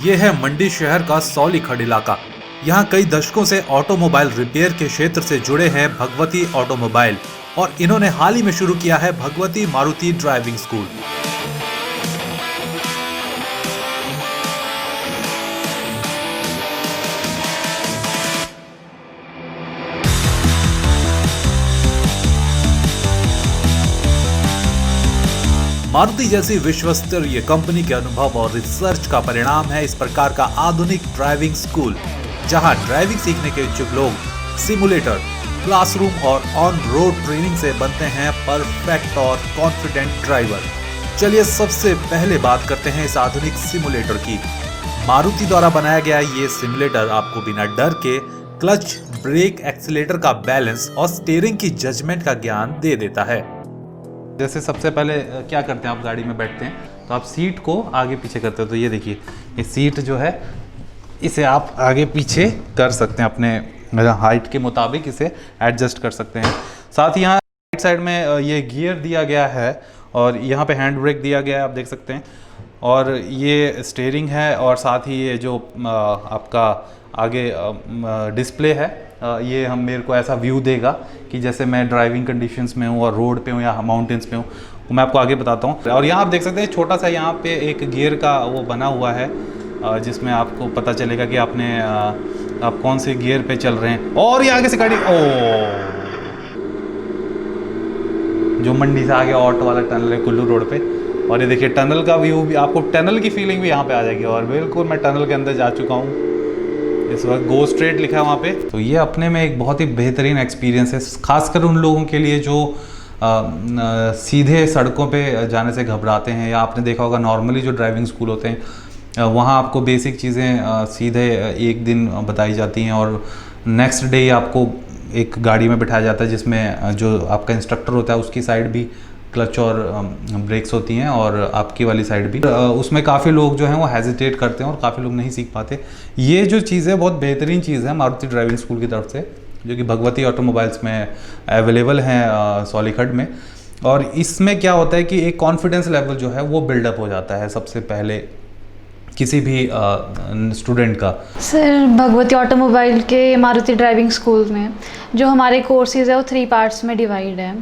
ये है मंडी शहर का सौलीखड़ इलाका। यहाँ कई दशकों से ऑटोमोबाइल रिपेयर के क्षेत्र से जुड़े हैं भगवती ऑटोमोबाइल और इन्होंने हाल ही में शुरू किया है भगवती मारुति ड्राइविंग स्कूल। मारुति जैसी विश्वस्तरीय कंपनी के अनुभव और रिसर्च का परिणाम है इस प्रकार का आधुनिक ड्राइविंग स्कूल, जहां ड्राइविंग सीखने के इच्छुक लोग सिमुलेटर, क्लासरूम और ऑन रोड ट्रेनिंग से बनते हैं परफेक्ट और कॉन्फिडेंट ड्राइवर। चलिए सबसे पहले बात करते हैं इस आधुनिक सिमुलेटर की। मारुति द्वारा बनाया गया ये सिमुलेटर आपको बिना डर के क्लच, ब्रेक, एक्सीलेटर का बैलेंस और स्टीयरिंग की जजमेंट का ज्ञान दे देता है। जैसे सबसे पहले क्या करते हैं, आप गाड़ी में बैठते हैं तो आप सीट को आगे पीछे करते हो, तो ये देखिए ये सीट जो है इसे आप आगे पीछे कर सकते हैं, अपने हाइट के मुताबिक इसे एडजस्ट कर सकते हैं। साथ ही यहाँ राइट साइड में ये गियर दिया गया है और यहाँ पे हैंड ब्रेक दिया गया है, आप देख सकते हैं। और ये स्टीयरिंग है और साथ ही ये जो आपका आगे डिस्प्ले है, ये हम मेरे को ऐसा व्यू देगा कि जैसे मैं ड्राइविंग कंडीशंस में हूँ और रोड पे हूँ या माउंटेन्स पे हूँ, तो मैं आपको आगे बताता हूँ। और यहाँ आप देख सकते हैं छोटा सा यहाँ पे एक गियर का वो बना हुआ है, जिसमें आपको पता चलेगा कि आप कौन से गियर पे चल रहे हैं। और ये आगे से गाड़ी जो मंडी से आगे ऑटो वाला टनल है कुल्लू रोड पे, और ये देखिए टनल का व्यू भी, आपको टनल की फीलिंग भी यहाँ पे आ जाएगी। और बिल्कुल मैं टनल के अंदर जा चुका हूँ, इस वक्त गो स्ट्रेट लिखा है वहाँ पे। तो ये अपने में एक बहुत ही बेहतरीन एक्सपीरियंस है, खासकर उन लोगों के लिए जो सीधे सड़कों पे जाने से घबराते हैं, या आपने देखा होगा नॉर्मली जो ड्राइविंग स्कूल होते हैं वहाँ आपको बेसिक चीज़ें सीधे एक दिन बताई जाती हैं और नेक्स्ट डे आपको एक गाड़ी में बिठाया जाता है जिसमें जो आपका इंस्ट्रक्टर होता है उसकी साइड भी क्लच और ब्रेक्स होती हैं और आपकी वाली साइड भी। उसमें काफ़ी लोग जो हैं वो हेजिटेट करते हैं और काफ़ी लोग नहीं सीख पाते। ये जो चीज़ है बहुत बेहतरीन चीज़ है मारुति ड्राइविंग स्कूल की तरफ से, जो कि भगवती ऑटोमोबाइल्स में अवेलेबल हैं सौलीखड़ में। और इसमें क्या होता है कि एक कॉन्फिडेंस लेवल जो है वो बिल्डअप हो जाता है सबसे पहले किसी भी स्टूडेंट का। सर, भगवती ऑटोमोबाइल के मारुति ड्राइविंग स्कूल में जो हमारे कोर्सेज़ है वो 3 पार्ट्स में डिवाइड है,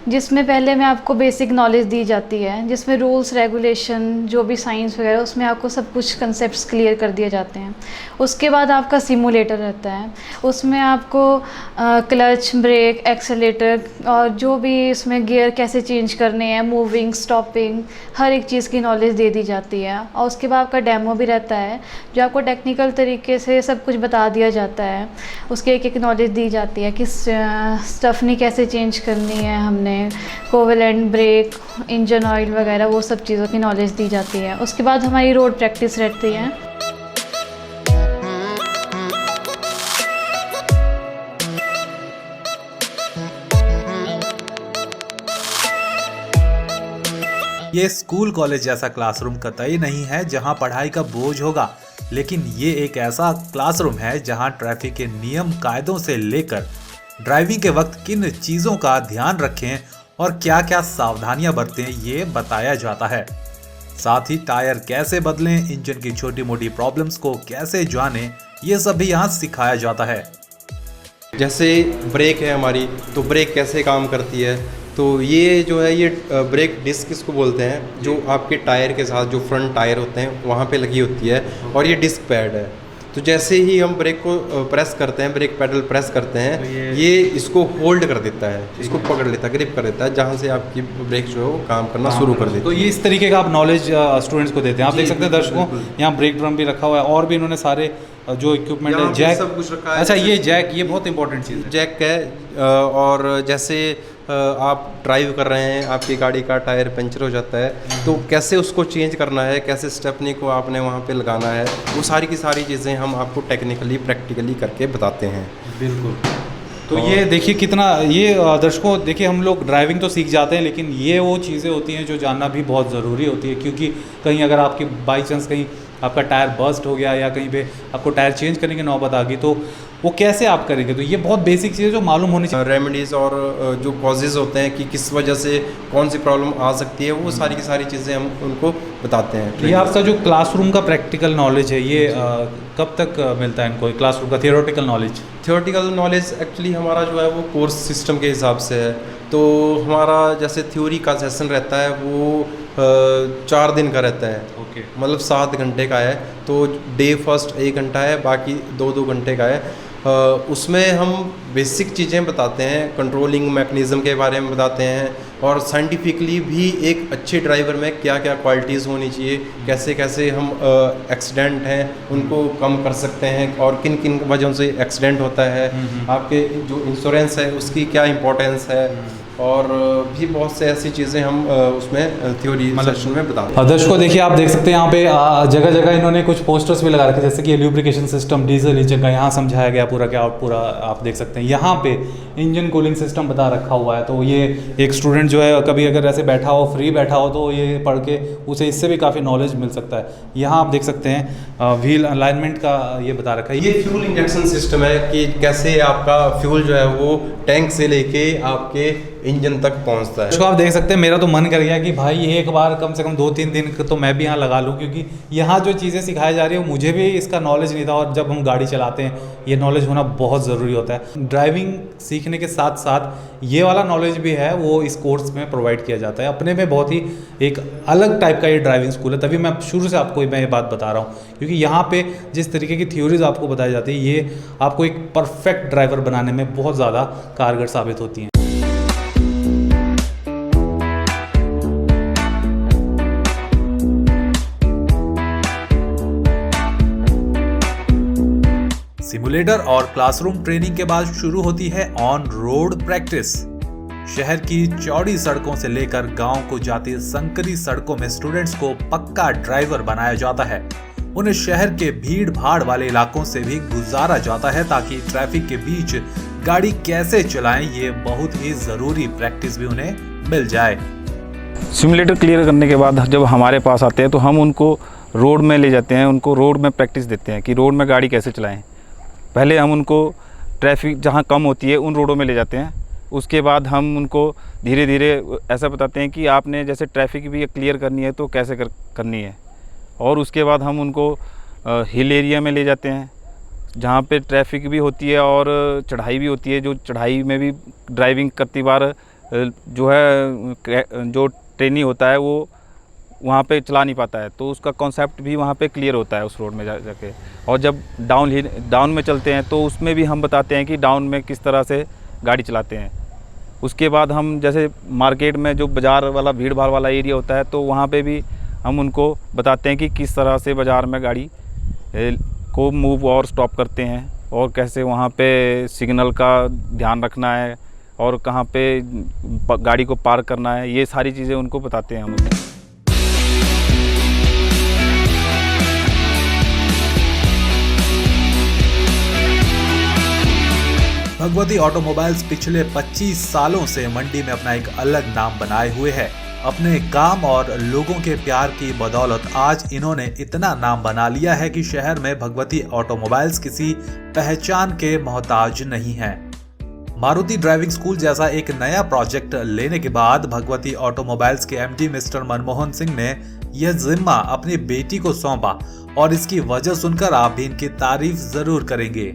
जिसमें पहले में आपको बेसिक नॉलेज दी जाती है, जिसमें रूल्स रेगुलेशन जो भी साइंस वगैरह उसमें आपको सब कुछ कंसेप्ट्स क्लियर कर दिए जाते हैं। उसके बाद आपका सिमुलेटर रहता है, उसमें आपको क्लच, ब्रेक, एक्सेलेटर और जो भी इसमें गियर कैसे चेंज करने हैं, मूविंग, स्टॉपिंग, हर एक चीज़ की नॉलेज दे दी जाती है। और उसके बाद आपका डेमो भी रहता है जो आपको टेक्निकल तरीके से सब कुछ बता दिया जाता है। उसके एक नॉलेज दी जाती है कि स्टफनी कैसे चेंज करनी है, हमने कोवेलेंट, ब्रेक, इंजन ऑयल वगैरह वो सब चीज़ों की नॉलेज दी जाती है। उसके बाद हमारी रोड प्रैक्टिस रहती है। ये स्कूल कॉलेज जैसा क्लासरूम कतई नहीं है जहां पढ़ाई का बोझ होगा, लेकिन ये एक ऐसा क्लासरूम है जहां ट्रैफिक के नियम कायदों से लेकर ड्राइविंग के वक्त किन चीज़ों का ध्यान रखें और क्या क्या सावधानियां बरतें ये बताया जाता है। साथ ही टायर कैसे बदलें, इंजन की छोटी मोटी प्रॉब्लम्स को कैसे जानें, ये सब भी यहाँ सिखाया जाता है। जैसे ब्रेक है हमारी, तो ब्रेक कैसे काम करती है, तो ये जो है ये ब्रेक डिस्क इसको बोलते हैं, जो आपके टायर के साथ जो फ्रंट टायर होते हैं वहाँ पे लगी होती है, और ये डिस्क पैड है। तो जैसे ही हम ब्रेक को प्रेस करते हैं, ब्रेक पैडल प्रेस करते हैं, तो ये इसको होल्ड कर देता है, इसको पकड़ लेता है, ग्रिप कर देता है, जहाँ से आपकी ब्रेक जो है वो काम करना शुरू कर देती है। तो ये इस तरीके का आप नॉलेज स्टूडेंट्स को देते हैं। आप देख सकते हैं दर्शकों, यहाँ ब्रेक ड्रम भी रखा हुआ है और भी इन्होंने सारे जो इक्विपमेंट है, जैक सब कुछ रखा है। अच्छा, ये जैक, ये बहुत इंपॉर्टेंट चीज़ है। जैक है, और जैसे आप ड्राइव कर रहे हैं, आपकी गाड़ी का टायर पंचर हो जाता है, तो कैसे उसको चेंज करना है, कैसे स्टेपनी को आपने वहाँ पे लगाना है, वो सारी की सारी चीज़ें हम आपको टेक्निकली प्रैक्टिकली करके बताते हैं। बिल्कुल। तो ये देखिए कितना, ये दर्शकों देखिए, हम लोग ड्राइविंग तो सीख जाते हैं, लेकिन ये वो चीज़ें होती हैं जो जानना भी बहुत ज़रूरी होती है, क्योंकि कहीं अगर आपकी बाई चांस कहीं आपका टायर बर्स्ट हो गया या कहीं पे आपको टायर चेंज करने की नौबत आ गई, तो वो कैसे आप करेंगे? तो ये बहुत बेसिक चीज़ है जो मालूम होनी चाहिए। रेमेडीज़ और जो कॉजेज़ होते हैं कि किस वजह से कौन सी प्रॉब्लम आ सकती है, वो सारी की सारी चीज़ें हम उनको बताते हैं। ये आपका जो क्लासरूम का प्रैक्टिकल नॉलेज है, ये कब तक मिलता है इनको, क्लासरूम का theoretical knowledge? Theoretical knowledge actually हमारा जो है वो कोर्स सिस्टम के हिसाब से है। तो हमारा जैसे थ्योरी का सेशन रहता है वो 4 दिन का रहता है। ओके। मतलब 7 घंटे का है। तो डे फर्स्ट 1 घंटा है, बाकी 2-2 घंटे का है। उसमें हम बेसिक चीज़ें बताते हैं, कंट्रोलिंग मैकेनिज़्म के बारे में बताते हैं, और साइंटिफिकली भी एक अच्छे ड्राइवर में क्या क्या क्वालिटीज़ होनी चाहिए, कैसे कैसे हम एक्सीडेंट हैं उनको कम कर सकते हैं, और किन किन वजहों से एक्सीडेंट होता है, आपके जो इंश्योरेंस है उसकी क्या इंपॉर्टेंस है, और भी बहुत से ऐसी चीज़ें हम उसमें थ्योरी सेशन में बताते हैं। दर्शकों देखिए, आप देख सकते हैं यहाँ पे जगह जगह इन्होंने कुछ पोस्टर्स भी लगा रखे हैं, जैसे कि ल्यूब्रिकेशन सिस्टम, डीजल इंजन का यहाँ समझाया गया पूरा क्या पूरा आप देख सकते हैं। यहाँ पे इंजन कूलिंग सिस्टम बता रखा हुआ है। तो ये एक स्टूडेंट जो है कभी अगर ऐसे बैठा हो, फ्री बैठा हो, तो ये पढ़ के उसे इससे भी काफ़ी नॉलेज मिल सकता है। यहाँ आप देख सकते हैं व्हील अलाइनमेंट का ये बता रखा है। ये फ्यूल इंजेक्शन सिस्टम है कि कैसे आपका फ्यूल जो है वो टैंक से लेके आपके इंजन तक पहुंचता है। इसको आप देख सकते हैं, मेरा तो मन कर गया कि भाई एक बार कम से कम 2-3 दिन तो मैं भी यहाँ लगा लूँ, क्योंकि यहाँ जो चीज़ें सिखाई जा रही है मुझे भी इसका नॉलेज नहीं था, और जब हम गाड़ी चलाते हैं ये नॉलेज होना बहुत ज़रूरी होता है। ड्राइविंग सीखने के साथ साथ ये वाला नॉलेज भी है वो इस कोर्स में प्रोवाइड किया जाता है। अपने में बहुत ही एक अलग टाइप का ये ड्राइविंग स्कूल है, तभी मैं शुरू से आपको मैं ये बात बता रहा हूँ, क्योंकि यहाँ पे जिस तरीके की थ्योरीज आपको बताई जाती है ये आपको एक परफेक्ट ड्राइवर बनाने में बहुत ज़्यादा कारगर साबित होती हैं। सिमुलेटर और क्लासरूम ट्रेनिंग के बाद शुरू होती है ऑन रोड प्रैक्टिस। शहर की चौड़ी सड़कों से लेकर गांव को जाती संकरी सड़कों में स्टूडेंट्स को पक्का ड्राइवर बनाया जाता है। उन्हें शहर के भीड़ भाड़ वाले इलाकों से भी गुजारा जाता है ताकि ट्रैफिक के बीच गाड़ी कैसे चलाएं ये बहुत ही जरूरी प्रैक्टिस भी उन्हें मिल जाए। सिमुलेटर क्लियर करने के बाद जब हमारे पास आते हैं तो हम उनको रोड में ले जाते हैं, उनको रोड में प्रैक्टिस देते हैं कि रोड में गाड़ी कैसे चलाएं। पहले हम उनको ट्रैफिक जहां कम होती है उन रोडों में ले जाते हैं, उसके बाद हम उनको धीरे धीरे ऐसा बताते हैं कि आपने जैसे ट्रैफिक भी क्लियर करनी है तो कैसे करनी है, और उसके बाद हम उनको हिल एरिया में ले जाते हैं जहाँ पे ट्रैफिक भी होती है और चढ़ाई भी होती है। जो चढ़ाई में भी ड्राइविंग करती बार जो है जो ट्रेनी होता है वो वहाँ पे चला नहीं पाता है, तो उसका कॉन्सेप्ट भी वहाँ पे क्लियर होता है उस रोड में जाके। और जब डाउन में चलते हैं तो उसमें भी हम बताते हैं कि डाउन में किस तरह से गाड़ी चलाते हैं। उसके बाद हम जैसे मार्केट में जो बाज़ार वाला भीड़ भाड़ वाला एरिया होता है तो वहाँ पे भी हम उनको बताते हैं कि किस तरह से बाज़ार में गाड़ी को मूव और स्टॉप करते हैं, और कैसे वहाँ पे सिग्नल का ध्यान रखना है, और कहाँ पे गाड़ी को पार्क करना है। ये सारी चीज़ें उनको बताते हैं हम। भगवती ऑटोमोबाइल्स पिछले 25 सालों से मंडी में अपना एक अलग नाम बनाए हुए है। अपने काम और लोगों के प्यार की बदौलत आज इन्होंने इतना नाम बना लिया है कि शहर में भगवती ऑटोमोबाइल्स किसी पहचान के मोहताज नहीं है। मारुति ड्राइविंग स्कूल जैसा एक नया प्रोजेक्ट लेने के बाद भगवती ऑटोमोबाइल्स के एमडी मिस्टर मनमोहन सिंह ने यह जिम्मा अपनी बेटी को सौंपा, और इसकी वजह सुनकर आप भी इनकी तारीफ जरूर करेंगे।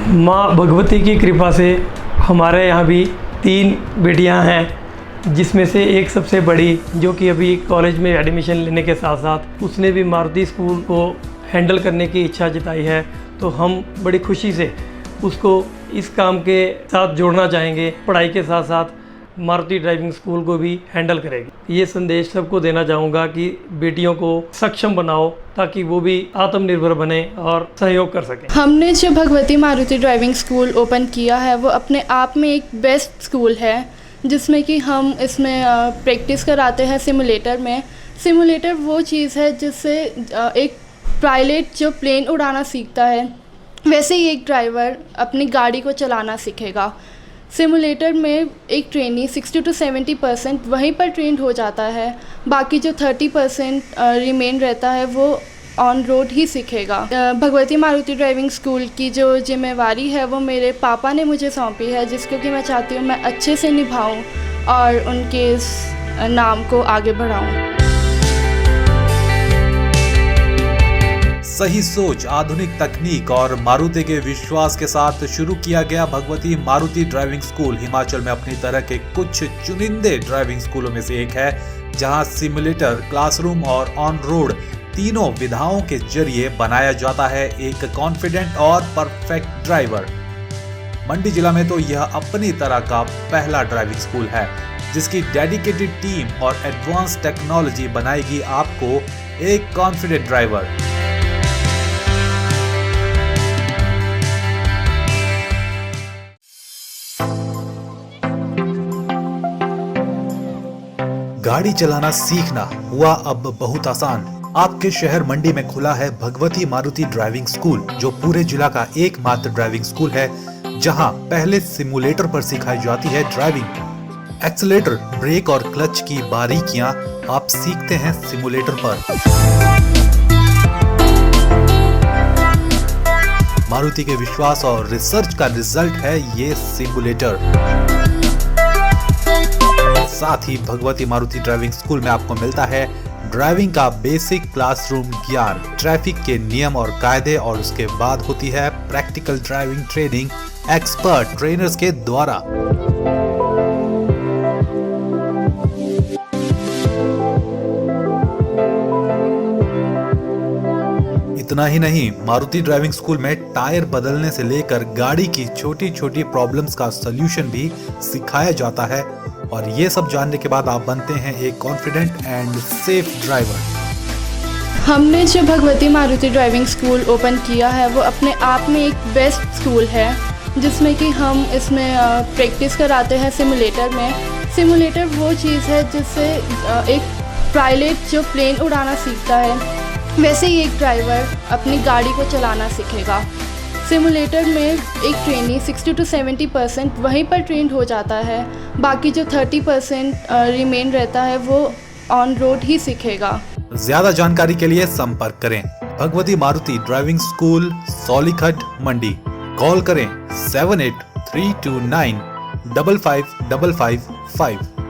माँ भगवती की कृपा से हमारे यहाँ भी 3 बेटियाँ हैं, जिसमें से एक सबसे बड़ी जो कि अभी कॉलेज में एडमिशन लेने के साथ साथ उसने भी मारुति स्कूल को हैंडल करने की इच्छा जताई है। तो हम बड़ी खुशी से उसको इस काम के साथ जोड़ना चाहेंगे, पढ़ाई के साथ साथ मारुति ड्राइविंग स्कूल को भी हैंडल करेगी। ये संदेश सबको देना चाहूँगा कि बेटियों को सक्षम बनाओ ताकि वो भी आत्मनिर्भर बने और सहयोग कर सकें। हमने जो Bhagwati Maruti driving school open किया है वो अपने आप में एक बेस्ट स्कूल है, जिसमें कि हम इसमें प्रैक्टिस कराते हैं सिमुलेटर में। सिमुलेटर वो चीज़ है जिससे एक पायलट जो प्लेन उड़ाना सीखता है वैसे ही एक ड्राइवर अपनी गाड़ी को चलाना सीखेगा। सिमुलेटर में एक ट्रेनी 60 to 70% वहीं पर ट्रेंड हो जाता है, बाकी जो 30% रिमेन रहता है वो ऑन रोड ही सीखेगा। भगवती मारुति ड्राइविंग स्कूल की जो जिम्मेवारी है वो मेरे पापा ने मुझे सौंपी है, जिसको कि मैं चाहती हूँ मैं अच्छे से निभाऊँ और उनके इस नाम को आगे बढ़ाऊँ। सही सोच, आधुनिक तकनीक और मारुति के विश्वास के साथ शुरू किया गया भगवती मारुति ड्राइविंग स्कूल हिमाचल में अपनी तरह के कुछ चुनिंदे ड्राइविंग स्कूलों में से एक है, जहां सिमुलेटर, क्लासरूम और ऑन रोड तीनों विधाओं के जरिए बनाया जाता है एक कॉन्फिडेंट और परफेक्ट ड्राइवर। मंडी जिला में तो यह अपनी तरह का पहला ड्राइविंग स्कूल है, जिसकी डेडिकेटेड टीम और एडवांस टेक्नोलॉजी बनाएगी आपको एक कॉन्फिडेंट ड्राइवर। गाड़ी चलाना सीखना हुआ अब बहुत आसान। आपके शहर मंडी में खुला है भगवती मारुति ड्राइविंग स्कूल, जो पूरे जिला का एकमात्र ड्राइविंग स्कूल है जहां पहले सिमुलेटर पर सिखाई जाती है ड्राइविंग। एक्सीलरेटर, ब्रेक और क्लच की बारीकियां आप सीखते हैं सिमुलेटर पर। मारुति के विश्वास और रिसर्च का रिजल्ट है ये सिमुलेटर। साथ ही भगवती मारुति ड्राइविंग स्कूल में आपको मिलता है ड्राइविंग का बेसिक क्लासरूम ज्ञान, ट्रैफिक के नियम और कायदे, और उसके बाद होती है practical driving training expert trainers के द्वारा। इतना ही नहीं, मारुति ड्राइविंग स्कूल में टायर बदलने से लेकर गाड़ी की छोटी छोटी प्रॉब्लम्स का सॉल्यूशन भी सिखाया जाता है, और ये सब जानने के बाद आप बनते हैं एक कॉन्फिडेंट एंड सेफ ड्राइवर। हमने जो Bhagwati Maruti driving school open किया है वो अपने आप में एक बेस्ट स्कूल है, जिसमें कि हम इसमें प्रैक्टिस कराते हैं सिमुलेटर में। सिमुलेटर वो चीज़ है जिससे एक पायलट जो प्लेन उड़ाना सीखता है, वैसे ही एक ड्राइवर अपनी गाड़ी को चलाना सीखेगा। सिमुलेटर में एक ट्रेनी 60 to 70% वहीं पर ट्रेंड हो जाता है, बाकी जो 30% रिमेन रहता है वो ऑन रोड ही सीखेगा। ज्यादा जानकारी के लिए संपर्क करें भगवती मारुति ड्राइविंग स्कूल, सौलीखट, मंडी। कॉल करें 7832955555।